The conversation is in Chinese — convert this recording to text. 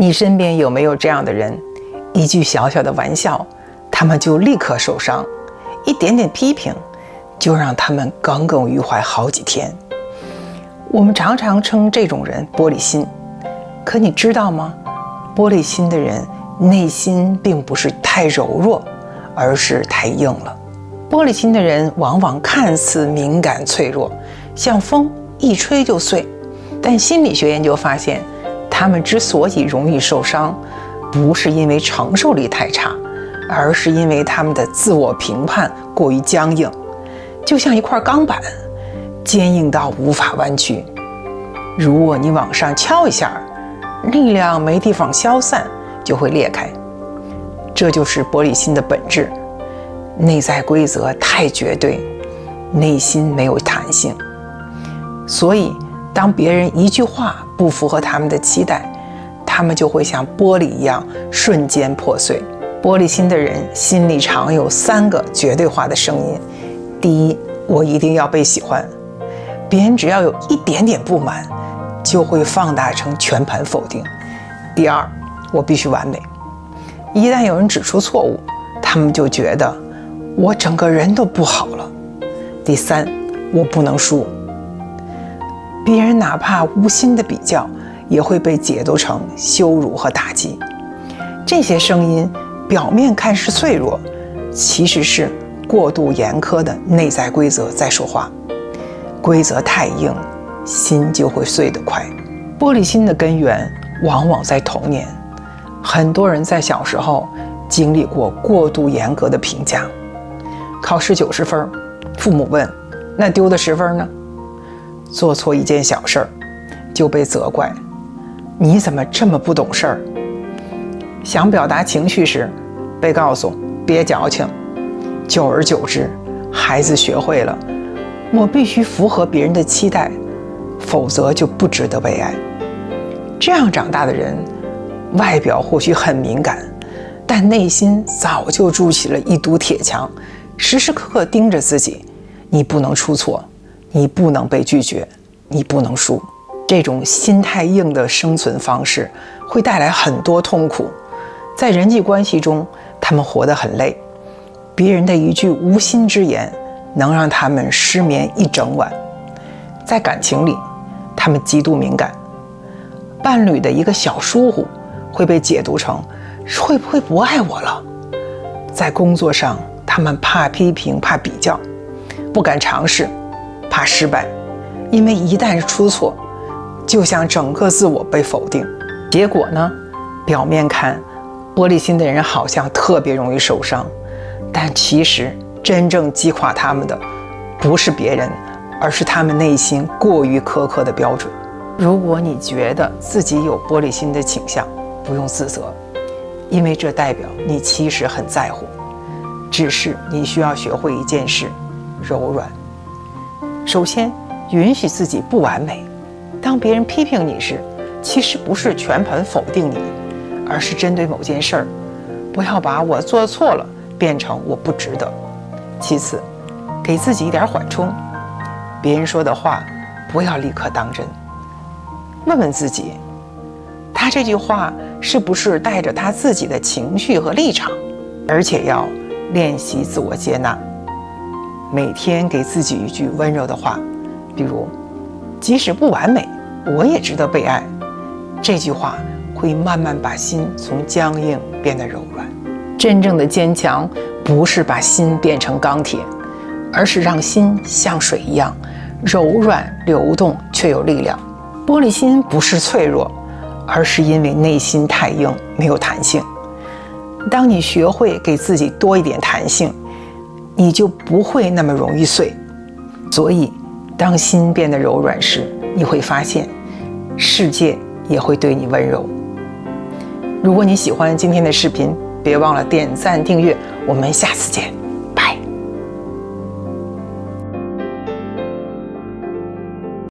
你身边有没有这样的人？一句小小的玩笑，他们就立刻受伤；一点点批评，就让他们耿耿于怀好几天。我们常常称这种人玻璃心，可你知道吗？玻璃心的人内心并不是太柔弱，而是太硬了。玻璃心的人往往看似敏感脆弱，像风一吹就碎，但心理学研究发现，他们之所以容易受伤，不是因为承受力太差，而是因为他们的自我评判过于僵硬，就像一块钢板，坚硬到无法弯曲。如果你往上敲一下，力量没地方消散，就会裂开。这就是玻璃心的本质，内在规则太绝对，内心没有弹性。所以当别人一句话不符合他们的期待，他们就会像玻璃一样瞬间破碎。玻璃心的人心里常有3个绝对化的声音：第一，我一定要被喜欢，别人只要有一点点不满，就会放大成全盘否定；第二，我必须完美，一旦有人指出错误，他们就觉得我整个人都不好了；第三，我不能输，别人哪怕无心的比较，也会被解读成羞辱和打击。这些声音表面看是脆弱，其实是过度严苛的内在规则在说话。规则太硬，心就会碎得快。玻璃心的根源往往在童年，很多人在小时候经历过过度严格的评价。考试90分，父母问，那丢的10分呢？做错一件小事儿就被责怪，你怎么这么不懂事儿？想表达情绪时被告诉别矫情。久而久之，孩子学会了我必须符合别人的期待，否则就不值得被爱。这样长大的人，外表或许很敏感，但内心早就筑起了一堵铁墙，时时刻刻盯着自己，你不能出错，你不能被拒绝，你不能输。这种心太硬的生存方式会带来很多痛苦。在人际关系中，他们活得很累，别人的一句无心之言能让他们失眠一整晚。在感情里，他们极度敏感，伴侣的一个小疏忽会被解读成会不会不爱我了。在工作上，他们怕批评，怕比较，不敢尝试，怕失败，因为一旦出错，就像整个自我被否定。结果呢，表面看玻璃心的人好像特别容易受伤，但其实真正击垮他们的不是别人，而是他们内心过于苛刻的标准。如果你觉得自己有玻璃心的倾向，不用自责，因为这代表你其实很在乎，只是你需要学会一件事：柔软。首先，允许自己不完美。当别人批评你时，其实不是全盘否定你，而是针对某件事儿。不要把我做错了变成我不值得。其次，给自己一点缓冲，别人说的话不要立刻当真，问问自己，他这句话是不是带着他自己的情绪和立场？而且要练习自我接纳，每天给自己一句温柔的话，比如即使不完美，我也值得被爱。这句话会慢慢把心从僵硬变得柔软。真正的坚强不是把心变成钢铁，而是让心像水一样柔软流动，却有力量。玻璃心不是脆弱，而是因为内心太硬，没有弹性。当你学会给自己多一点弹性，你就不会那么容易碎。所以当心变得柔软时，你会发现世界也会对你温柔。如果你喜欢今天的视频，别忘了点赞订阅，我们下次见。